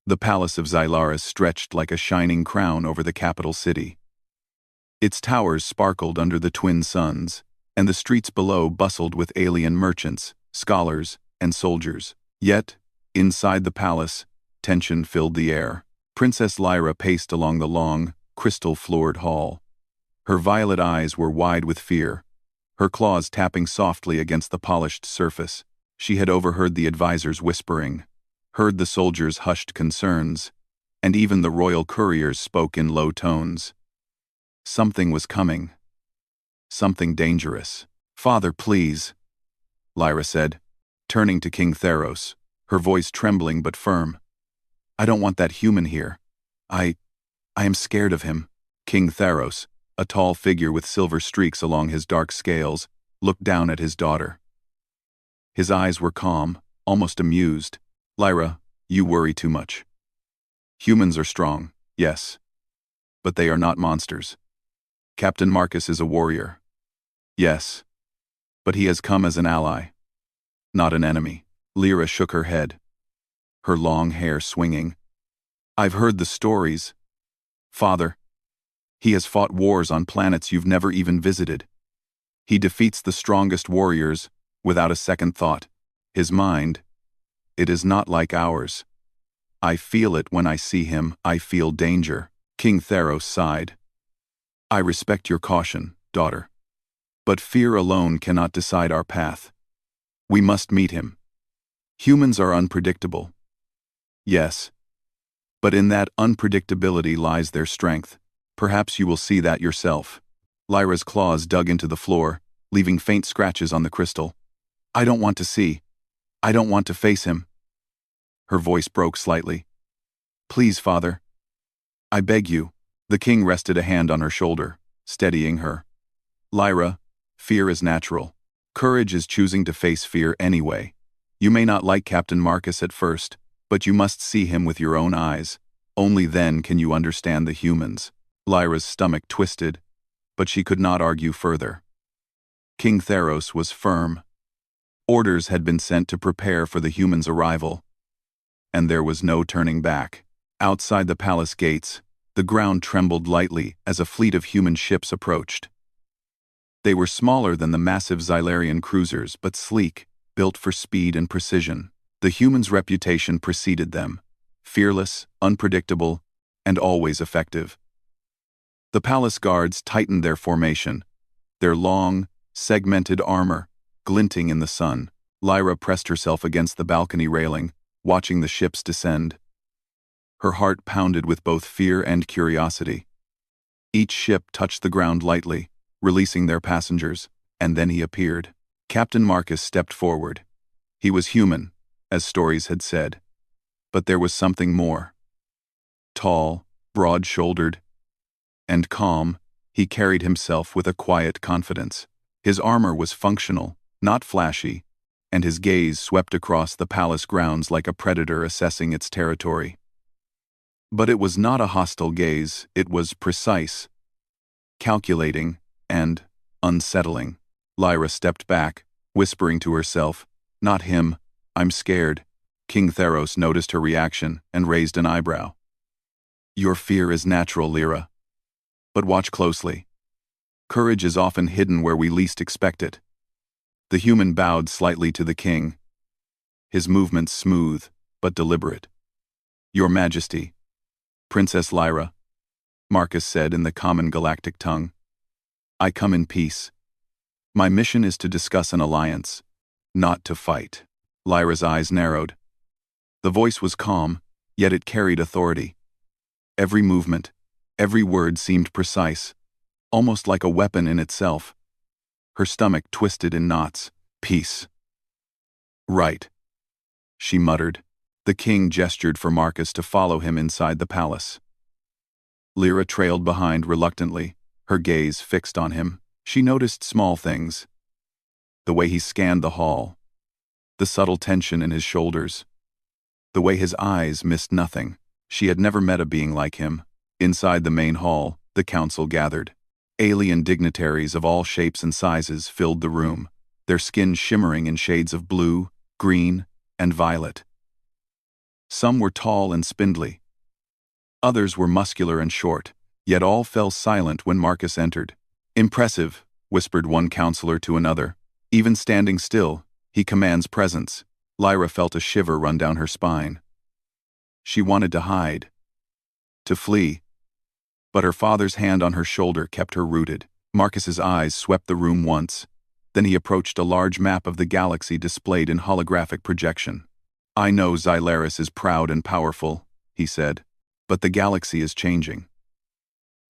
The palace of Xyaris stretched like a shining crown over the capital city. Its towers sparkled under the twin suns, and the streets below bustled with alien merchants, scholars, and soldiers. Yet, inside the palace, tension filled the air. Princess Lyra paced along the long, crystal-floored hall. Her violet eyes were wide with fear, her claws tapping softly against the polished surface. She had overheard the advisors whispering, heard the soldiers' hushed concerns, and even the royal couriers spoke in low tones. Something was coming. Something dangerous. "Father, please," Lyra said, turning to King Theros, her voice trembling but firm. "I don't want that human here. I am scared of him." King Theros, a tall figure with silver streaks along his dark scales, looked down at his daughter. His eyes were calm, almost amused. "Lyra, you worry too much. Humans are strong, yes, but they are not monsters. Captain Marcus is a warrior. Yes, but he has come as an ally, not an enemy." Lyra shook her head, her long hair swinging. "I've heard the stories. Father, he has fought wars on planets you've never even visited. He defeats the strongest warriors without a second thought. His mind, it is not like ours. I feel it when I see him. I feel danger." King Theros sighed. "I respect your caution, daughter. But fear alone cannot decide our path. We must meet him. Humans are unpredictable. Yes, but in that unpredictability lies their strength. Perhaps you will see that yourself." Lyra's claws dug into the floor, leaving faint scratches on the crystal. "I don't want to see. I don't want to face him." Her voice broke slightly. "Please, Father. I beg you." The king rested a hand on her shoulder, steadying her. "Lyra, fear is natural. Courage is choosing to face fear anyway. You may not like Captain Marcus at first, but you must see him with your own eyes. Only then can you understand the humans." Lyra's stomach twisted, but she could not argue further. King Theros was firm. Orders had been sent to prepare for the humans' arrival, and there was no turning back. Outside the palace gates, the ground trembled lightly as a fleet of human ships approached. They were smaller than the massive Xylarian cruisers, but sleek, built for speed and precision. The humans' reputation preceded them: fearless, unpredictable, and always effective. The palace guards tightened their formation, their long, segmented armor glinting in the sun. Lyra pressed herself against the balcony railing, watching the ships descend. Her heart pounded with both fear and curiosity. Each ship touched the ground lightly, releasing their passengers, and then he appeared. Captain Marcus stepped forward. He was human, as stories had said. But there was something more. Tall, broad-shouldered, and calm, he carried himself with a quiet confidence. His armor was functional, not flashy, and his gaze swept across the palace grounds like a predator assessing its territory. But it was not a hostile gaze. It was precise, calculating, and unsettling. Lyra stepped back, whispering to herself, "Not him. I'm scared." King Theros noticed her reaction and raised an eyebrow. "Your fear is natural, Lyra. But watch closely. Courage is often hidden where we least expect it." The human bowed slightly to the king, his movements smooth but deliberate. "Your Majesty, Princess Lyra," Marcus said in the common galactic tongue, "I come in peace. My mission is to discuss an alliance, not to fight." Lyra's eyes narrowed. The voice was calm, yet it carried authority. Every movement, every word seemed precise, almost like a weapon in itself. Her stomach twisted in knots. "Peace." "Right," she muttered. The king gestured for Marcus to follow him inside the palace. Lyra trailed behind reluctantly, her gaze fixed on him. She noticed small things. The way he scanned the hall, the subtle tension in his shoulders, the way his eyes missed nothing. She had never met a being like him. Inside the main hall, the council gathered. Alien dignitaries of all shapes and sizes filled the room, their skin shimmering in shades of blue, green, and violet. Some were tall and spindly. Others were muscular and short, yet all fell silent when Marcus entered. "Impressive," whispered one counselor to another. "Even standing still, he commands presence." Lyra felt a shiver run down her spine. She wanted to hide, to flee, but her father's hand on her shoulder kept her rooted. Marcus's eyes swept the room once, then he approached a large map of the galaxy displayed in holographic projection. "I know Xyaris is proud and powerful," he said, "but the galaxy is changing.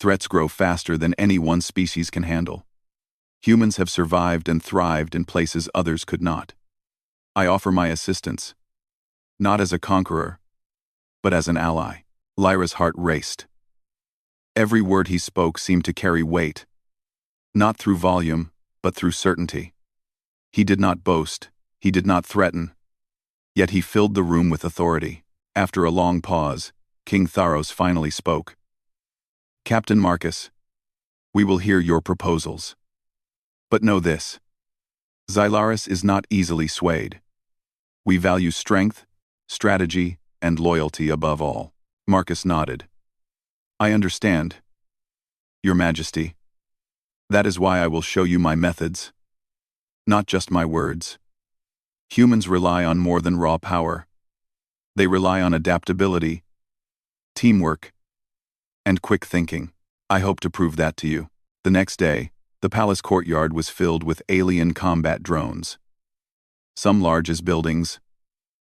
Threats grow faster than any one species can handle. Humans have survived and thrived in places others could not. I offer my assistance, not as a conqueror, but as an ally." Lyra's heart raced. Every word he spoke seemed to carry weight, not through volume, but through certainty. He did not boast, he did not threaten, yet he filled the room with authority. After a long pause, King Tharos finally spoke. "Captain Marcus, we will hear your proposals. But know this: Xyaris is not easily swayed. We value strength, strategy, and loyalty above all." Marcus nodded. "I understand, Your Majesty. That is why I will show you my methods, not just my words. Humans rely on more than raw power. They rely on adaptability, teamwork, and quick thinking. I hope to prove that to you." The next day, the palace courtyard was filled with alien combat drones. Some large as buildings,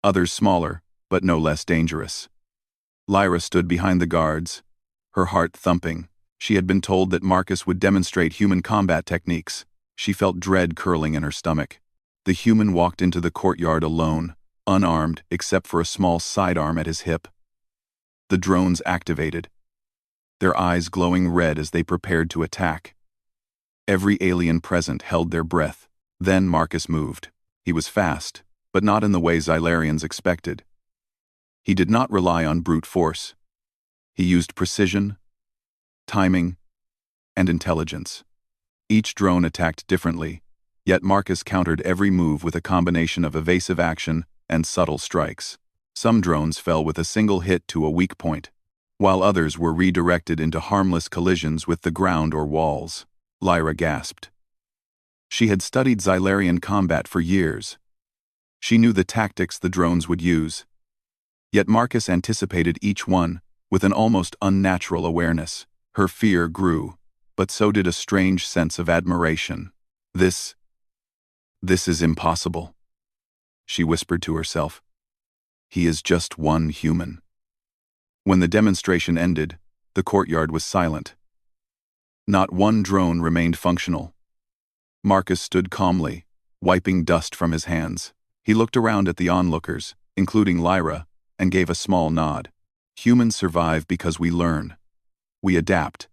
others smaller, but no less dangerous. Lyra stood behind the guards, her heart thumping. She had been told that Marcus would demonstrate human combat techniques. She felt dread curling in her stomach. The human walked into the courtyard alone, unarmed except for a small sidearm at his hip. The drones activated, their eyes glowing red as they prepared to attack. Every alien present held their breath. Then Marcus moved. He was fast, but not in the way Xylarians expected. He did not rely on brute force. He used precision, timing, and intelligence. Each drone attacked differently, yet Marcus countered every move with a combination of evasive action and subtle strikes. Some drones fell with a single hit to a weak point, while others were redirected into harmless collisions with the ground or walls. Lyra gasped. She had studied Xylarian combat for years. She knew the tactics the drones would use. Yet Marcus anticipated each one with an almost unnatural awareness. Her fear grew, but so did a strange sense of admiration. This is impossible," she whispered to herself. "He is just one human." When the demonstration ended, the courtyard was silent. Not one drone remained functional. Marcus stood calmly, wiping dust from his hands. He looked around at the onlookers, including Lyra, and gave a small nod. "Humans survive because we learn. We adapt.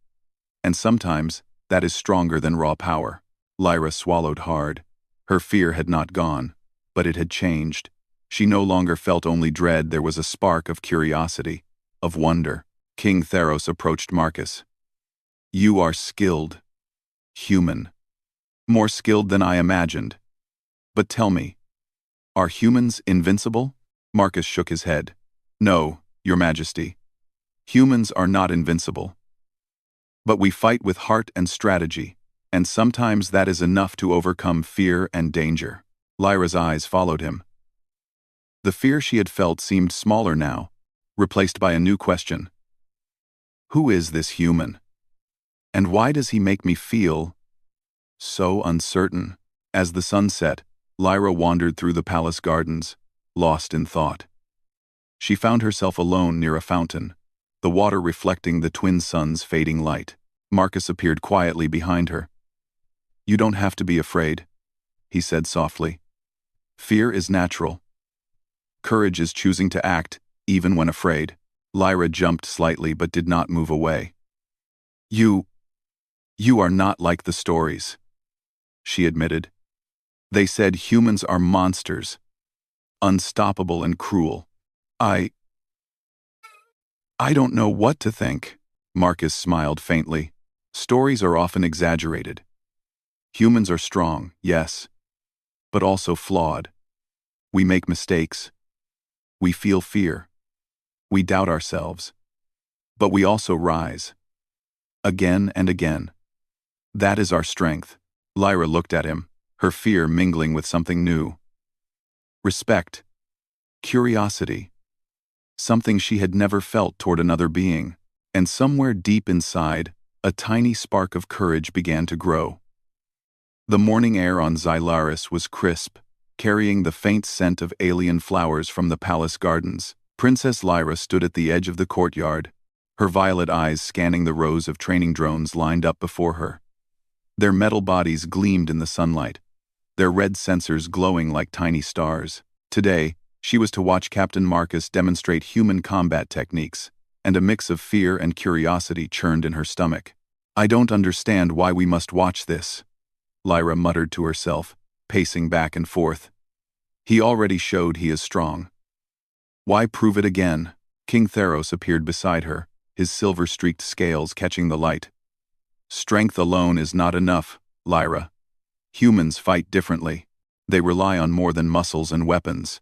And sometimes, that is stronger than raw power." Lyra swallowed hard. Her fear had not gone, but it had changed. She no longer felt only dread, there was a spark of curiosity, of wonder. King Tharos approached Marcus. "You are skilled. Human. More skilled than I imagined. But tell me, are humans invincible?" Marcus shook his head. "No, Your Majesty. Humans are not invincible. But we fight with heart and strategy, and sometimes that is enough to overcome fear and danger." Lyra's eyes followed him. The fear she had felt seemed smaller now, replaced by a new question. Who is this human? And why does he make me feel so uncertain? As the sun set, Lyra wandered through the palace gardens, lost in thought. She found herself alone near a fountain, the water reflecting the twin suns' fading light. Marcus appeared quietly behind her. "You don't have to be afraid," he said softly. "Fear is natural. Courage is choosing to act, even when afraid." Lyra jumped slightly but did not move away. You are not like the stories," she admitted. "They said humans are monsters, unstoppable and cruel. I don't know what to think." Marcus smiled faintly. "Stories are often exaggerated. Humans are strong, yes, but also flawed. We make mistakes. We feel fear. We doubt ourselves. But we also rise. Again and again. That is our strength. Lyra looked at him, her fear mingling with something new. Respect. Curiosity. Something she had never felt toward another being, and somewhere deep inside, a tiny spark of courage began to grow. The morning air on Xyaris was crisp, carrying the faint scent of alien flowers from the palace gardens. Princess Lyra stood at the edge of the courtyard, her violet eyes scanning the rows of training drones lined up before her. Their metal bodies gleamed in the sunlight, their red sensors glowing like tiny stars. Today, she was to watch Captain Marcus demonstrate human combat techniques, and a mix of fear and curiosity churned in her stomach. I don't understand why we must watch this, Lyra muttered to herself, pacing back and forth. He already showed he is strong. Why prove it again? King Theros appeared beside her, his silver-streaked scales catching the light. Strength alone is not enough, Lyra. Humans fight differently. They rely on more than muscles and weapons.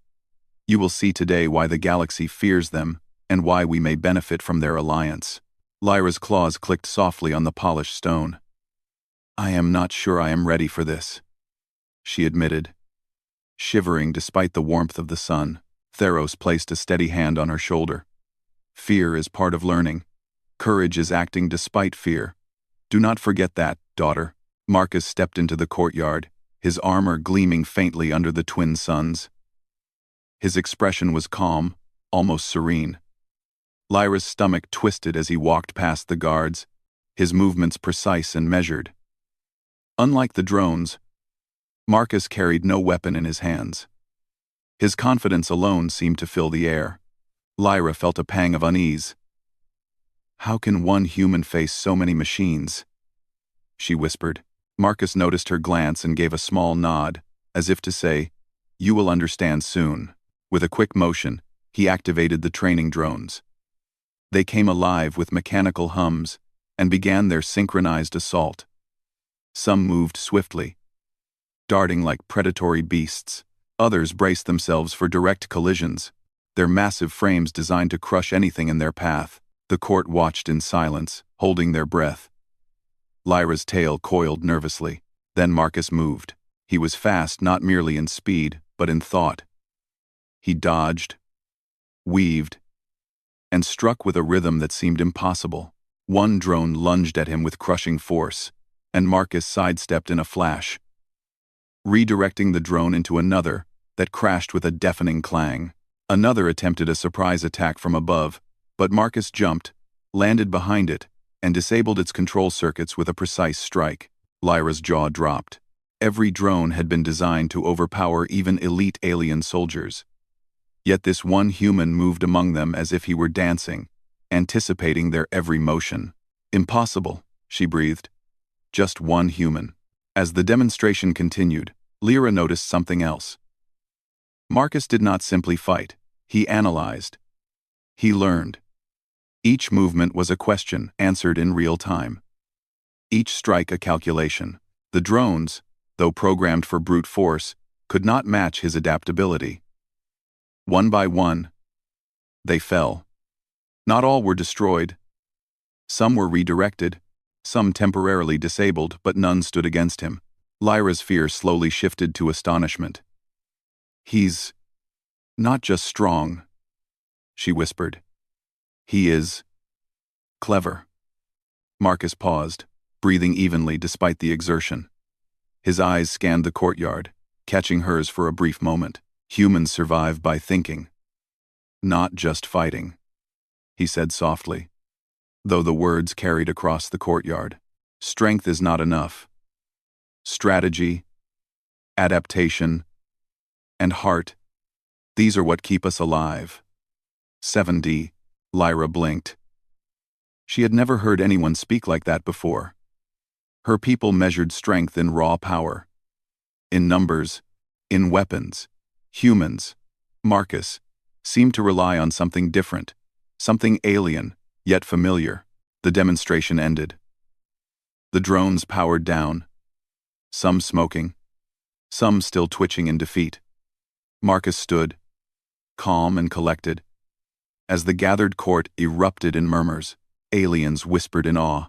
You will see today why the galaxy fears them, and why we may benefit from their alliance. Lyra's claws clicked softly on the polished stone. I am not sure I am ready for this, she admitted. Shivering despite the warmth of the sun, Theros placed a steady hand on her shoulder. Fear is part of learning. Courage is acting despite fear. Do not forget that, daughter. Marcus stepped into the courtyard, his armor gleaming faintly under the twin suns. His expression was calm, almost serene. Lyra's stomach twisted as he walked past the guards, his movements precise and measured. Unlike the drones, Marcus carried no weapon in his hands. His confidence alone seemed to fill the air. Lyra felt a pang of unease. How can one human face so many machines? She whispered. Marcus noticed her glance and gave a small nod, as if to say, you will understand soon. With a quick motion, he activated the training drones. They came alive with mechanical hums and began their synchronized assault. Some moved swiftly, darting like predatory beasts. Others braced themselves for direct collisions, their massive frames designed to crush anything in their path. The court watched in silence, holding their breath. Lyra's tail coiled nervously. Then Marcus moved. He was fast not merely in speed, but in thought. He dodged, weaved, and struck with a rhythm that seemed impossible. One drone lunged at him with crushing force, and Marcus sidestepped in a flash, redirecting the drone into another that crashed with a deafening clang. Another attempted a surprise attack from above, but Marcus jumped, landed behind it, and disabled its control circuits with a precise strike. Lyra's jaw dropped. Every drone had been designed to overpower even elite alien soldiers. Yet this one human moved among them as if he were dancing, anticipating their every motion. Impossible, she breathed. Just one human. As the demonstration continued, Lyra noticed something else. Marcus did not simply fight. He analyzed. He learned. Each movement was a question answered in real time. Each strike a calculation. The drones, though programmed for brute force, could not match his adaptability. One by one, they fell. Not all were destroyed. Some were redirected, some temporarily disabled, but none stood against him. Lyra's fear slowly shifted to astonishment. He's not just strong, she whispered. He is clever. Marcus paused, breathing evenly despite the exertion. His eyes scanned the courtyard, catching hers for a brief moment. Humans survive by thinking, not just fighting, he said softly, though the words carried across the courtyard. Strength is not enough. Strategy, adaptation, and heart, these are what keep us alive. 7D, Lyra blinked. She had never heard anyone speak like that before. Her people measured strength in raw power. In numbers, in weapons. Humans, Marcus, seemed to rely on something different, something alien, yet familiar. The demonstration ended. The drones powered down, some smoking, some still twitching in defeat. Marcus stood, calm and collected, As the gathered court erupted in murmurs, aliens whispered in awe,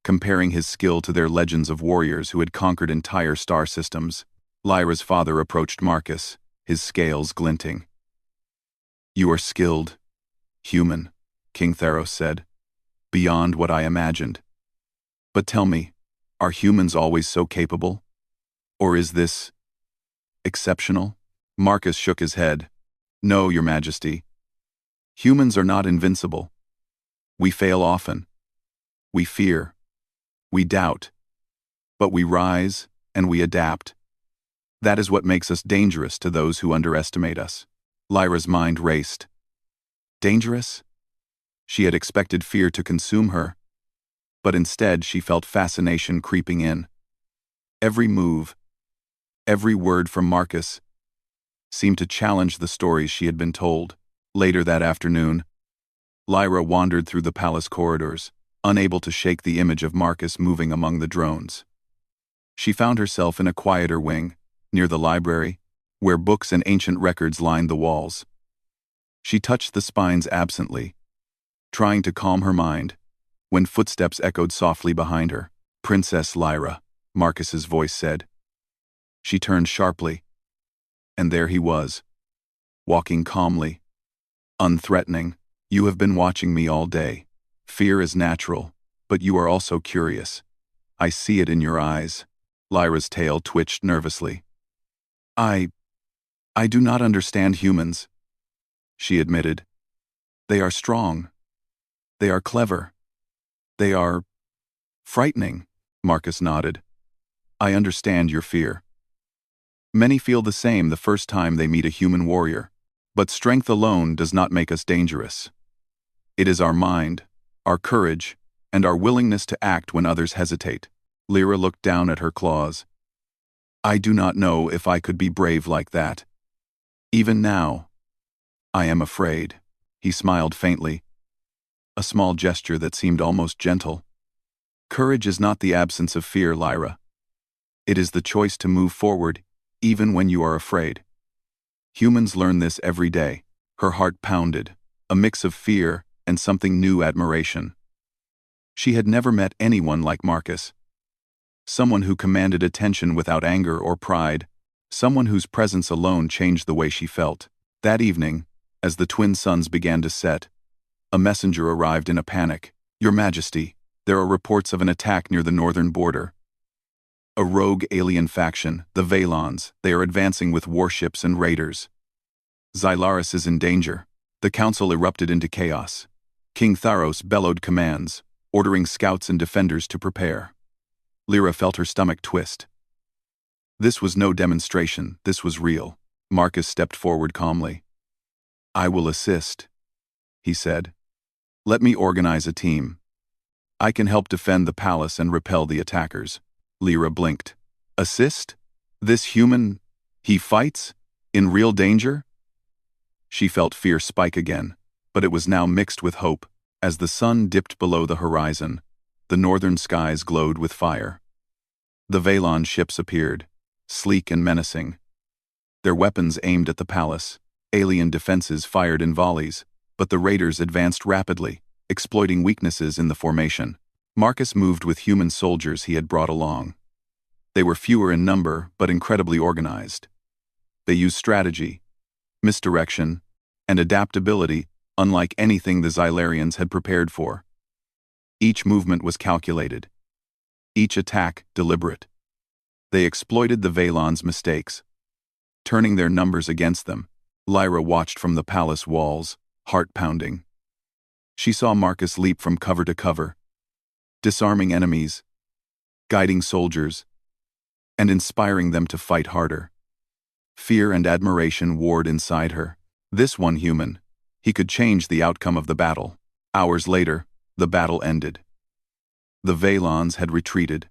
comparing his skill to their legends of warriors who had conquered entire star systems. Lyra's father approached Marcus, his scales glinting. "You are skilled, human," King Theros said, "beyond what I imagined. But tell me, are humans always so capable? Or is this exceptional?" Marcus shook his head. "No, Your Majesty. Humans are not invincible. We fail often. We fear. We doubt. But we rise and we adapt. That is what makes us dangerous to those who underestimate us." Lyra's mind raced. Dangerous? She had expected fear to consume her, but instead she felt fascination creeping in. Every move, every word from Marcus seemed to challenge the stories she had been told. Later that afternoon, Lyra wandered through the palace corridors, unable to shake the image of Marcus moving among the drones. She found herself in a quieter wing, near the library, where books and ancient records lined the walls. She touched the spines absently, trying to calm her mind, when footsteps echoed softly behind her. "Princess Lyra," Marcus's voice said. She turned sharply, and there he was, walking calmly, unthreatening. "You have been watching me all day. Fear is natural, but you are also curious. I see it in your eyes." Lyra's tail twitched nervously. I do not understand humans," she admitted. "They are strong. They are clever. They are frightening." Marcus nodded. "I understand your fear. Many feel the same the first time they meet a human warrior, but strength alone does not make us dangerous. It is our mind, our courage, and our willingness to act when others hesitate." Lyra looked down at her claws. "I do not know if I could be brave like that. Even now, I am afraid." He smiled faintly, a small gesture that seemed almost gentle. "Courage is not the absence of fear, Lyra. It is the choice to move forward, even when you are afraid. Humans learn this every day." Her heart pounded, a mix of fear and something new admiration. She had never met anyone like Marcus. Someone who commanded attention without anger or pride, someone whose presence alone changed the way she felt. That evening, as the twin suns began to set, a messenger arrived in a panic. "Your Majesty, there are reports of an attack near the northern border. A rogue alien faction, the Veilons. They are advancing with warships and raiders. Xyaris is in danger." The council erupted into chaos. King Theros bellowed commands, ordering scouts and defenders to prepare. Lyra felt her stomach twist. This was no demonstration, this was real. Marcus stepped forward calmly. "I will assist," he said. "Let me organize a team. I can help defend the palace and repel the attackers." Lyra blinked. "Assist? This human, he fights? In real danger?" She felt fear spike again, but it was now mixed with hope. As the sun dipped below the horizon, the northern skies glowed with fire. The Veilon ships appeared, sleek and menacing. Their weapons aimed at the palace. Alien defenses fired in volleys, but the raiders advanced rapidly, exploiting weaknesses in the formation. Marcus moved with human soldiers he had brought along. They were fewer in number, but incredibly organized. They used strategy, misdirection, and adaptability unlike anything the Xylarians had prepared for. Each movement was calculated, each attack deliberate. They exploited the Veilons' mistakes, turning their numbers against them. Lyra watched from the palace walls, heart pounding. She saw Marcus leap from cover to cover, disarming enemies, guiding soldiers, and inspiring them to fight harder. Fear and admiration warred inside her. This one human, he could change the outcome of the battle. Hours later, the battle ended. The Veilons had retreated,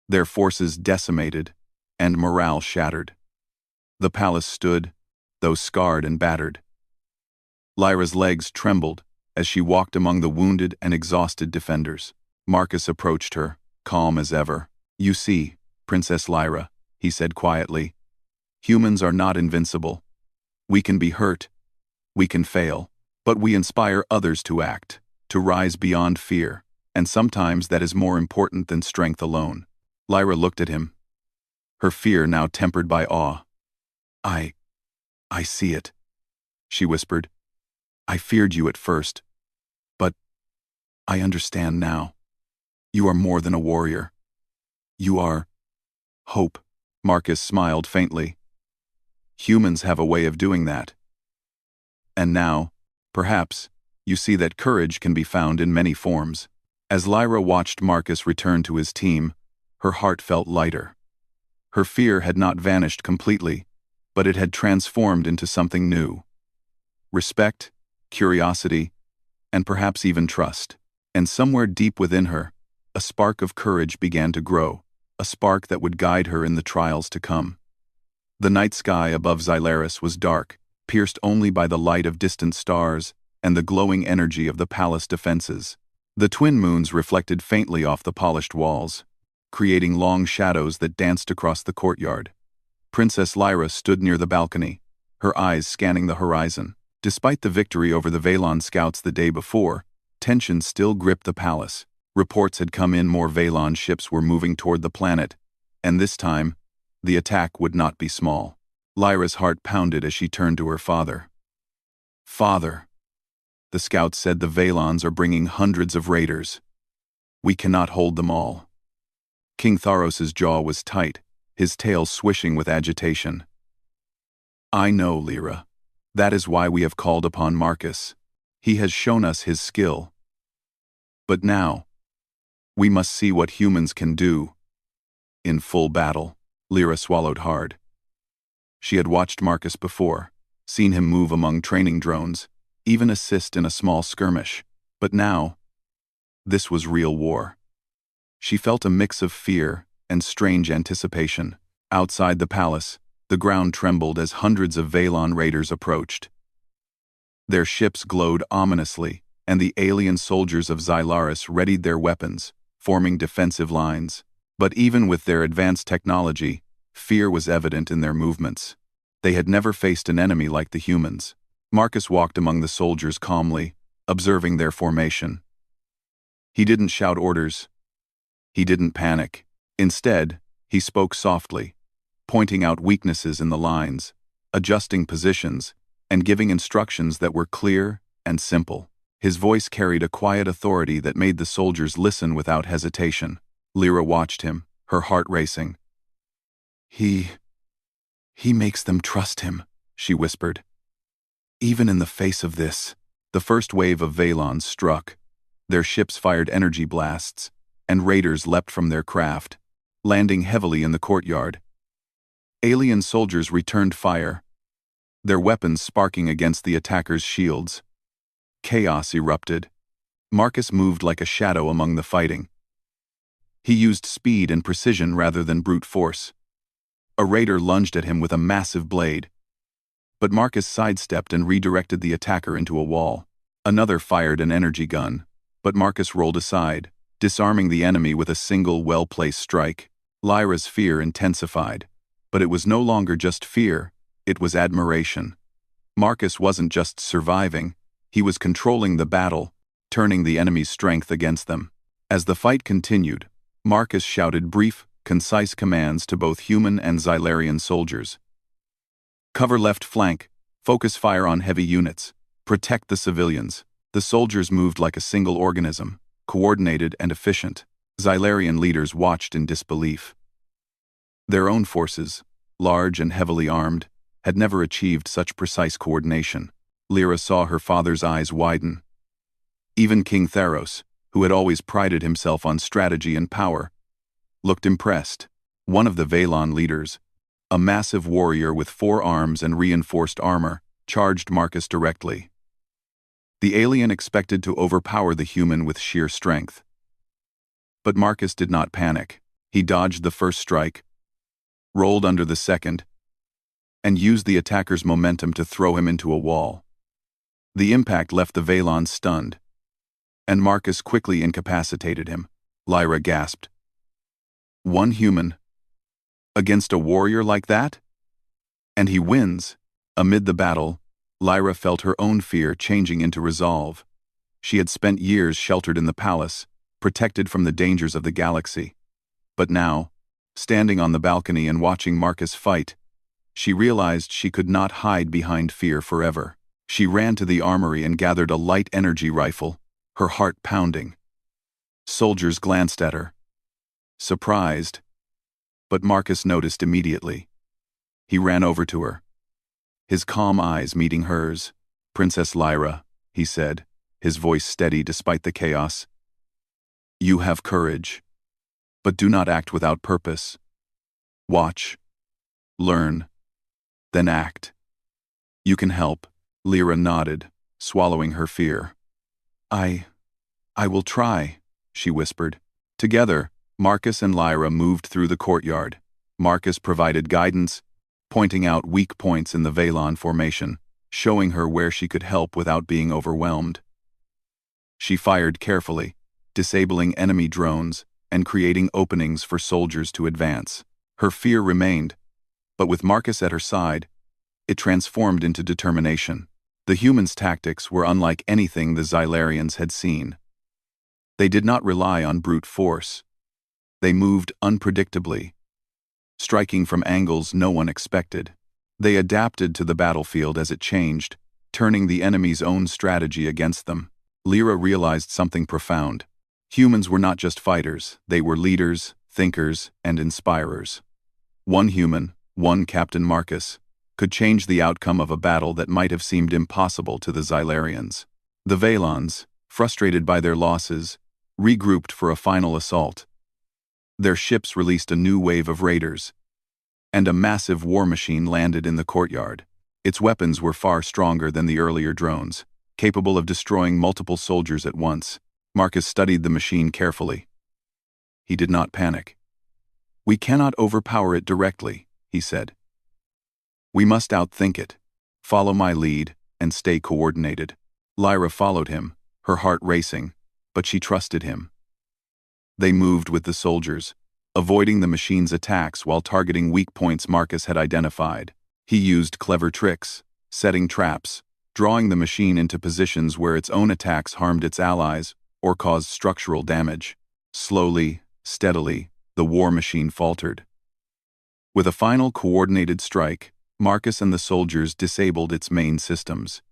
their forces decimated, and morale shattered. The palace stood, though scarred and battered. Lyra's legs trembled as she walked among the wounded and exhausted defenders. Marcus approached her, calm as ever. "You see, Princess Lyra," he said quietly, "humans are not invincible. We can be hurt. We can fail. But we inspire others to act, to rise beyond fear, and sometimes that is more important than strength alone. Lyra looked at him, her fear now tempered by awe. I see it, she whispered. I feared you at first, but I understand now. You are more than a warrior. You are hope. Marcus smiled faintly. Humans have a way of doing that. And now, perhaps, you see that courage can be found in many forms. As Lyra watched Marcus return to his team, her heart felt lighter. Her fear had not vanished completely, but it had transformed into something new. Respect, curiosity, and perhaps even trust. And somewhere deep within her, a spark of courage began to grow, a spark that would guide her in the trials to come. The night sky above Xyaris was dark, pierced only by the light of distant stars and the glowing energy of the palace defenses. The twin moons reflected faintly off the polished walls, creating long shadows that danced across the courtyard. Princess Lyra stood near the balcony, her eyes scanning the horizon. Despite the victory over the Veilon scouts the day before, tension still gripped the palace. Reports had come in more Veilon ships were moving toward the planet, and this time, the attack would not be small. Lyra's heart pounded as she turned to her father. Father, the scouts said the Veilons are bringing hundreds of raiders. We cannot hold them all. King Tharos's jaw was tight, his tail swishing with agitation. I know, Lyra. That is why we have called upon Marcus. He has shown us his skill. But now, we must see what humans can do. In full battle, Lyra swallowed hard. She had watched Marcus before, seen him move among training drones, even assist in a small skirmish. But now, this was real war. She felt a mix of fear and strange anticipation. Outside the palace, the ground trembled as hundreds of Veilon raiders approached. Their ships glowed ominously, and the alien soldiers of Xyaris readied their weapons, forming defensive lines. But even with their advanced technology, fear was evident in their movements. They had never faced an enemy like the humans. Marcus walked among the soldiers calmly, observing their formation. He didn't shout orders. He didn't panic. Instead, he spoke softly, pointing out weaknesses in the lines, adjusting positions, and giving instructions that were clear and simple. His voice carried a quiet authority that made the soldiers listen without hesitation. Lyra watched him, her heart racing. He makes them trust him, she whispered. Even in the face of this, the first wave of Veilons struck. Their ships fired energy blasts, and raiders leapt from their craft, landing heavily in the courtyard. Alien soldiers returned fire, their weapons sparking against the attackers' shields. Chaos erupted. Marcus moved like a shadow among the fighting. He used speed and precision rather than brute force. A raider lunged at him with a massive blade, but Marcus sidestepped and redirected the attacker into a wall. Another fired an energy gun, but Marcus rolled aside, disarming the enemy with a single well-placed strike. Lyra's fear intensified, but it was no longer just fear, it was admiration. Marcus wasn't just surviving, he was controlling the battle, turning the enemy's strength against them. As the fight continued, Marcus shouted brief, concise commands to both human and Xylarian soldiers. Cover left flank, focus fire on heavy units, protect the civilians. The soldiers moved like a single organism, coordinated and efficient. Xylarian leaders watched in disbelief. Their own forces, large and heavily armed, had never achieved such precise coordination. Lyra saw her father's eyes widen. Even King Tharos, who had always prided himself on strategy and power, looked impressed. One of the Veilon leaders, a massive warrior with 4 arms and reinforced armor, charged Marcus directly. The alien expected to overpower the human with sheer strength. But Marcus did not panic. He dodged the first strike, rolled under the second, and used the attacker's momentum to throw him into a wall. The impact left the Veilon stunned, and Marcus quickly incapacitated him. Lyra gasped. One human against a warrior like that? And he wins. Amid the battle, Lyra felt her own fear changing into resolve. She had spent years sheltered in the palace, protected from the dangers of the galaxy. But now, standing on the balcony and watching Marcus fight, she realized she could not hide behind fear forever. She ran to the armory and gathered a light energy rifle, her heart pounding. Soldiers glanced at her, surprised, but Marcus noticed immediately. He ran over to her, his calm eyes meeting hers. "Princess Lyra," he said, his voice steady despite the chaos. "You have courage, but do not act without purpose. Watch, learn, then act. You can help." Lyra nodded, swallowing her fear. I will try," she whispered. Together, Marcus and Lyra moved through the courtyard. Marcus provided guidance, pointing out weak points in the Veilon formation, showing her where she could help without being overwhelmed. She fired carefully, disabling enemy drones and creating openings for soldiers to advance. Her fear remained, but with Marcus at her side, it transformed into determination. The humans' tactics were unlike anything the Xylarians had seen. They did not rely on brute force. They moved unpredictably, striking from angles no one expected. They adapted to the battlefield as it changed, turning the enemy's own strategy against them. Lyra realized something profound. Humans were not just fighters, they were leaders, thinkers, and inspirers. One human, one Captain Marcus, could change the outcome of a battle that might have seemed impossible to the Xylarians. The Veilons, frustrated by their losses, regrouped for a final assault. Their ships released a new wave of raiders, and a massive war machine landed in the courtyard. Its weapons were far stronger than the earlier drones, capable of destroying multiple soldiers at once. Marcus studied the machine carefully. He did not panic. "We cannot overpower it directly," he said. "We must outthink it. Follow my lead and stay coordinated." Lyra followed him, her heart racing, but she trusted him. They moved with the soldiers, avoiding the machine's attacks while targeting weak points Marcus had identified. He used clever tricks, setting traps, drawing the machine into positions where its own attacks harmed its allies or caused structural damage. Slowly, steadily, the war machine faltered. With a final coordinated strike, Marcus and the soldiers disabled its main systems.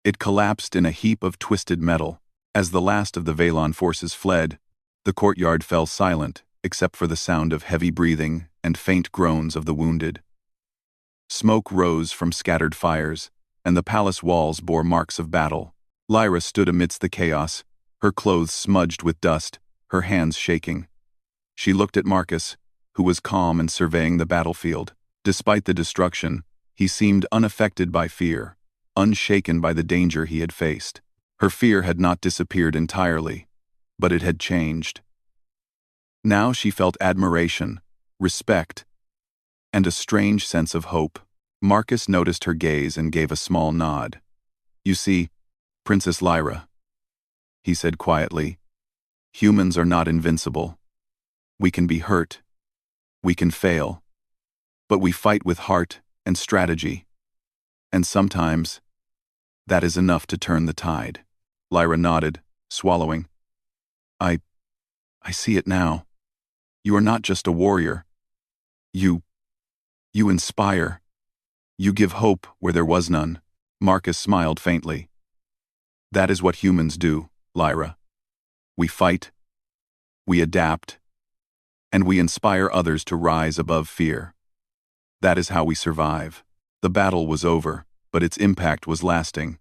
It collapsed in a heap of twisted metal. As the last of the Veilon forces fled, the courtyard fell silent, except for the sound of heavy breathing and faint groans of the wounded. Smoke rose from scattered fires, and the palace walls bore marks of battle. Lyra stood amidst the chaos, her clothes smudged with dust, her hands shaking. She looked at Marcus, who was calm and surveying the battlefield. Despite the destruction, he seemed unaffected by fear, unshaken by the danger he had faced. Her fear had not disappeared entirely, but it had changed. Now she felt admiration, respect, and a strange sense of hope. Marcus noticed her gaze and gave a small nod. "You see, Princess Lyra," he said quietly, "humans are not invincible. We can be hurt. We can fail. But we fight with heart and strategy. And sometimes, that is enough to turn the tide." Lyra nodded, swallowing. I see it now. You are not just a warrior. You inspire. You give hope where there was none." Marcus smiled faintly. "That is what humans do, Lyra. We fight, we adapt, and we inspire others to rise above fear. That is how we survive." The battle was over, but its impact was lasting.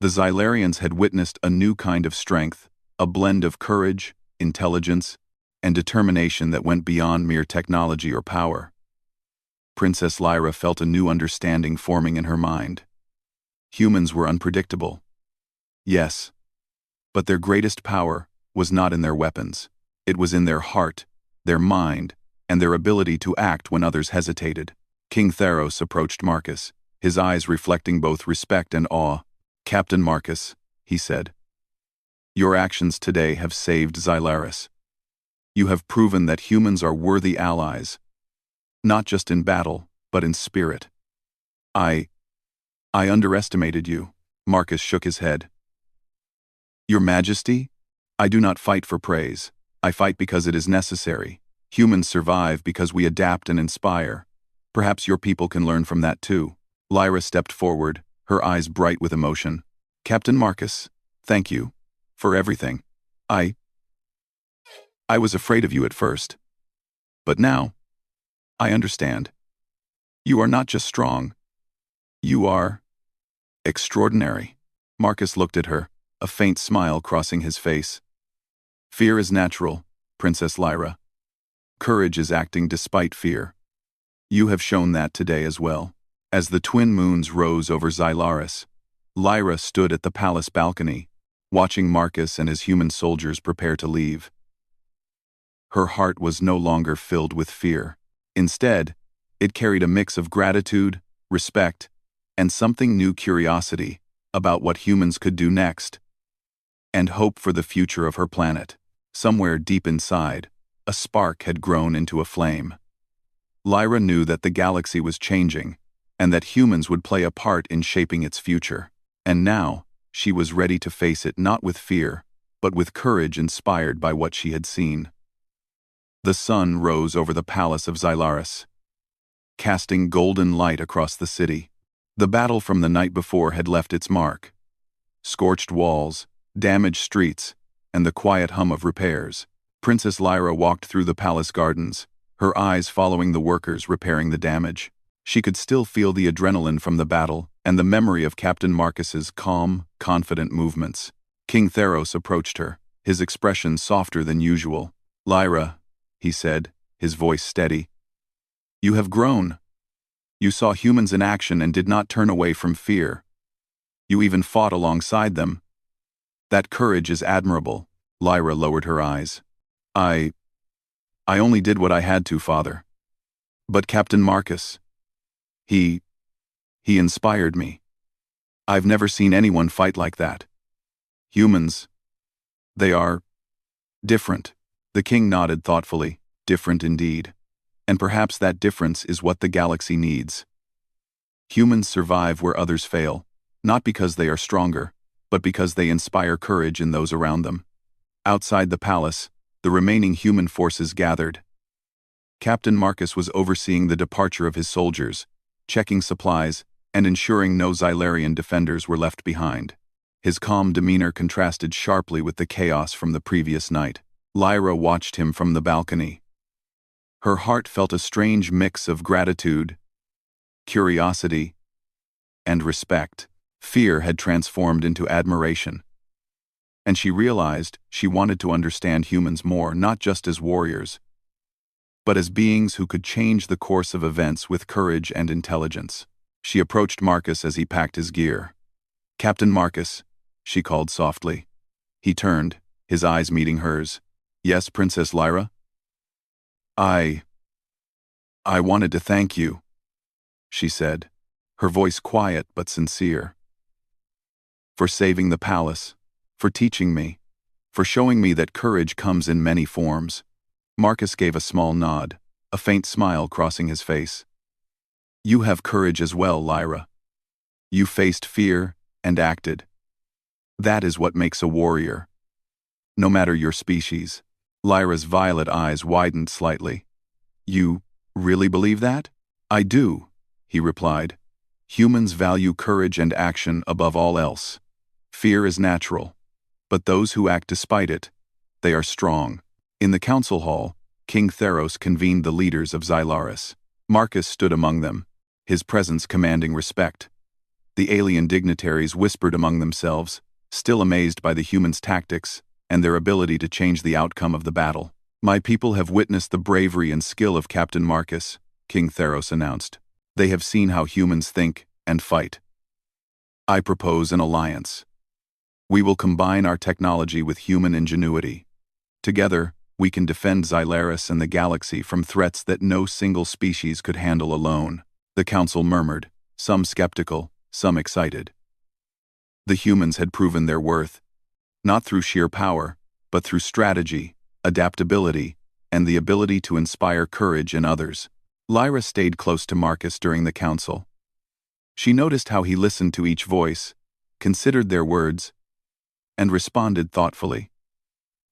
The Xylarians had witnessed a new kind of strength, a blend of courage, intelligence, and determination that went beyond mere technology or power. Princess Lyra felt a new understanding forming in her mind. Humans were unpredictable. Yes, but their greatest power was not in their weapons. It was in their heart, their mind, and their ability to act when others hesitated. King Theros approached Marcus, his eyes reflecting both respect and awe. "Captain Marcus," he said, "your actions today have saved Xyaris. You have proven that humans are worthy allies, not just in battle, but in spirit. I I underestimated you. Marcus shook his head. Your Majesty? I do not fight for praise. I fight because it is necessary. Humans survive because we adapt and inspire. Perhaps your people can learn from that too. Lyra stepped forward, her eyes bright with emotion. Captain Marcus, thank you. For everything. I was afraid of you at first. But now, I understand. You are not just strong. You are extraordinary. Marcus looked at her, a faint smile crossing his face. Fear is natural, Princess Lyra. Courage is acting despite fear. You have shown that today as well. As the twin moons rose over Xyaris, Lyra stood at the palace balcony, watching Marcus and his human soldiers prepare to leave. Her heart was no longer filled with fear. Instead, it carried a mix of gratitude, respect, and something new curiosity about what humans could do next, and hope for the future of her planet. Somewhere deep inside, a spark had grown into a flame. Lyra knew that the galaxy was changing, and that humans would play a part in shaping its future. And now, she was ready to face it not with fear, but with courage inspired by what she had seen. The sun rose over the palace of Xyaris, casting golden light across the city. The battle from the night before had left its mark. Scorched walls, damaged streets, and the quiet hum of repairs. Princess Lyra walked through the palace gardens, her eyes following the workers repairing the damage. She could still feel the adrenaline from the battle and the memory of Captain Marcus's calm, confident movements. King Theros approached her, his expression softer than usual. Lyra, he said, his voice steady. You have grown. You saw humans in action and did not turn away from fear. You even fought alongside them. That courage is admirable. Lyra lowered her eyes. I only did what I had to, Father. But Captain Marcus, he inspired me. I've never seen anyone fight like that. Humans, they are different. The king nodded thoughtfully. Different indeed. And perhaps that difference is what the galaxy needs. Humans survive where others fail, not because they are stronger, but because they inspire courage in those around them. Outside the palace, the remaining human forces gathered. Captain Marcus was overseeing the departure of his soldiers, checking supplies, and ensuring no Xylarian defenders were left behind. His calm demeanor contrasted sharply with the chaos from the previous night. Lyra watched him from the balcony. Her heart felt a strange mix of gratitude, curiosity, and respect. Fear had transformed into admiration. And she realized she wanted to understand humans more, not just as warriors, but as beings who could change the course of events with courage and intelligence. She approached Marcus as he packed his gear. Captain Marcus, she called softly. He turned, his eyes meeting hers. Yes, Princess Lyra? I wanted to thank you, she said, her voice quiet but sincere. For saving the palace, for teaching me, for showing me that courage comes in many forms. Marcus gave a small nod, a faint smile crossing his face. You have courage as well, Lyra. You faced fear and acted. That is what makes a warrior. No matter your species. Lyra's violet eyes widened slightly. You really believe that? I do, he replied. Humans value courage and action above all else. Fear is natural, but those who act despite it, they are strong. In the council hall, King Theros convened the leaders of Xyaris. Marcus stood among them, his presence commanding respect. The alien dignitaries whispered among themselves, still amazed by the humans' tactics and their ability to change the outcome of the battle. My people have witnessed the bravery and skill of Captain Marcus, King Theros announced. They have seen how humans think and fight. I propose an alliance. We will combine our technology with human ingenuity. Together, we can defend Xyaris and the galaxy from threats that no single species could handle alone. The council murmured, some skeptical, some excited. The humans had proven their worth, not through sheer power, but through strategy, adaptability, and the ability to inspire courage in others. Lyra stayed close to Marcus during the council. She noticed how he listened to each voice, considered their words, and responded thoughtfully.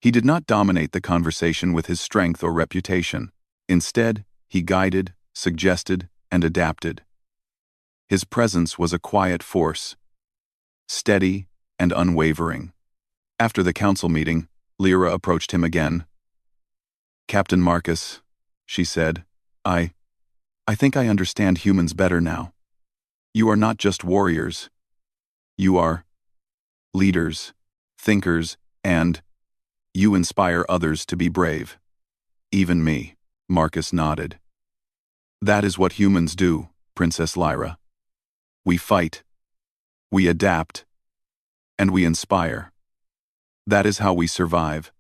He did not dominate the conversation with his strength or reputation. Instead, he guided, suggested, and adapted. His presence was a quiet force, steady and unwavering. After the council meeting, Lyra approached him again. "Captain Marcus," she said, I think I understand humans better now. You are not just warriors. You are leaders, thinkers, and you inspire others to be brave. Even me." Marcus nodded. "That is what humans do, Princess Lyra. We fight, we adapt, and we inspire. That is how we survive,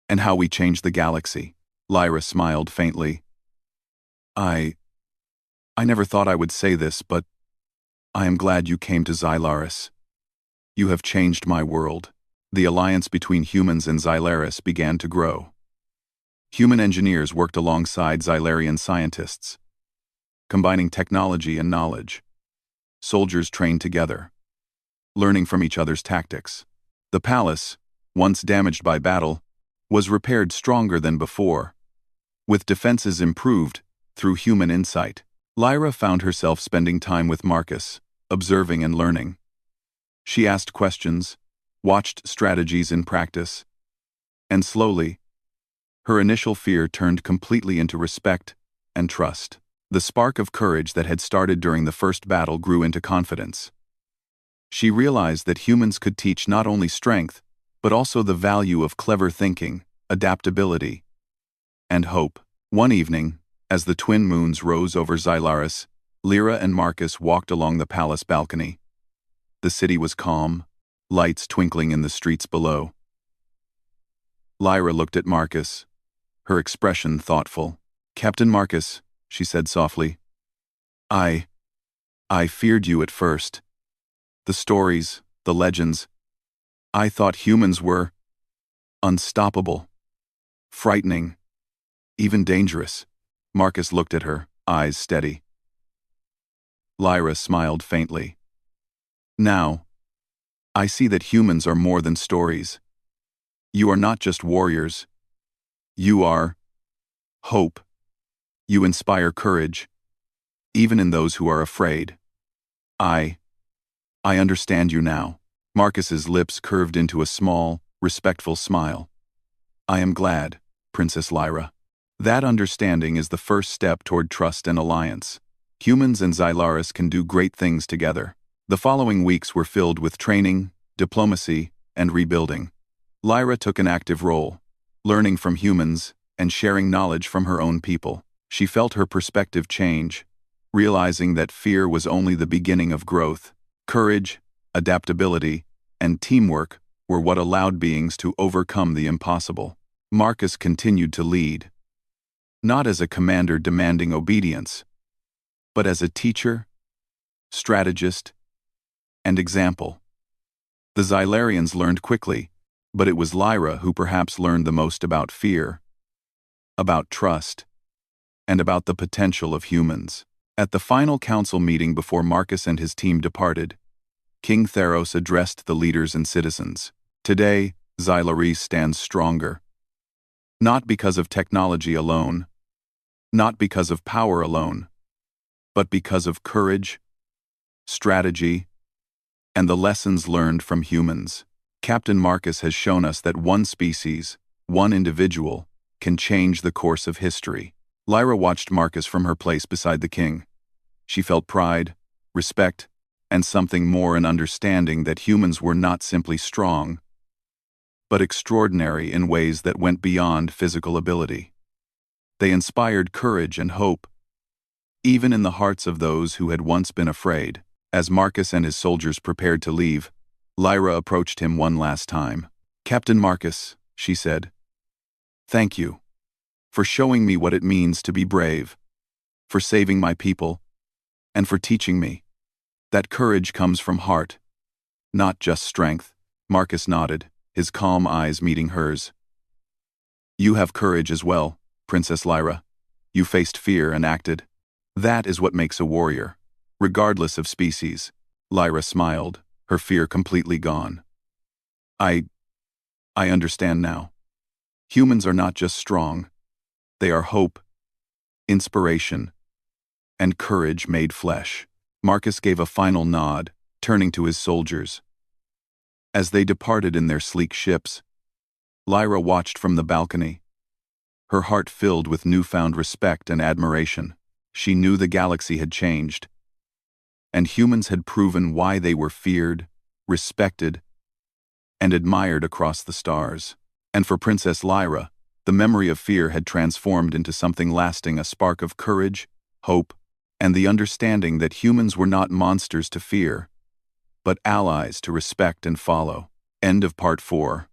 and how we change the galaxy." Lyra smiled faintly. I never thought I would say this, but I am glad you came to Xyaris. You have changed my world." The alliance between humans and Xyaris began to grow. Human engineers worked alongside Xylarian scientists, combining technology and knowledge. Soldiers trained together, learning from each other's tactics. The palace, once damaged by battle, was repaired stronger than before, with defenses improved through human insight. Lyra found herself spending time with Marcus, observing and learning. She asked questions, watched strategies in practice, and slowly, her initial fear turned completely into respect and trust. The spark of courage that had started during the first battle grew into confidence. She realized that humans could teach not only strength, but also the value of clever thinking, adaptability, and hope. One evening, as the twin moons rose over Xyaris, Lyra and Marcus walked along the palace balcony. The city was calm, lights twinkling in the streets below. Lyra looked at Marcus, her expression thoughtful. "Captain Marcus," she said softly, I feared you at first. The stories, the legends. I thought humans were unstoppable, frightening, even dangerous." Marcus looked at her, eyes steady. Lyra smiled faintly. "Now, I see that humans are more than stories. You are not just warriors. You are hope. You inspire courage, even in those who are afraid. I understand you now." Marcus's lips curved into a small, respectful smile. "I am glad, Princess Lyra. That understanding is the first step toward trust and alliance. Humans and Xyaris can do great things together." The following weeks were filled with training, diplomacy, and rebuilding. Lyra took an active role, learning from humans and sharing knowledge from her own people. She felt her perspective change, realizing that fear was only the beginning of growth. Courage, adaptability, and teamwork were what allowed beings to overcome the impossible. Marcus continued to lead, not as a commander demanding obedience, but as a teacher, strategist, and example. The Xylarians learned quickly, but it was Lyra who perhaps learned the most about fear, about trust, and about the potential of humans. At the final council meeting before Marcus and his team departed, King Theros addressed the leaders and citizens. "Today, Xylaris stands stronger. Not because of technology alone, not because of power alone, but because of courage, strategy, and the lessons learned from humans. Captain Marcus has shown us that one species, one individual, can change the course of history." Lyra watched Marcus from her place beside the king. She felt pride, respect, and something more, an understanding that humans were not simply strong, but extraordinary in ways that went beyond physical ability. They inspired courage and hope, even in the hearts of those who had once been afraid. As Marcus and his soldiers prepared to leave, Lyra approached him one last time. "Captain Marcus," she said, "thank you for showing me what it means to be brave, for saving my people, and for teaching me that courage comes from heart, not just strength." Marcus nodded, his calm eyes meeting hers. "You have courage as well, Princess Lyra. You faced fear and acted. That is what makes a warrior. regardless of species. Lyra smiled, her fear completely gone. I understand now. Humans are not just strong. They are hope, inspiration, and courage made flesh. Marcus gave a final nod, turning to his soldiers. As they departed in their sleek ships, Lyra watched from the balcony, her heart filled with newfound respect and admiration. She knew the galaxy had changed, and humans had proven why they were feared, respected, and admired across the stars. And for Princess Lyra, the memory of fear had transformed into something lasting, a spark of courage, hope, and the understanding that humans were not monsters to fear, but allies to respect and follow. End of Part 4.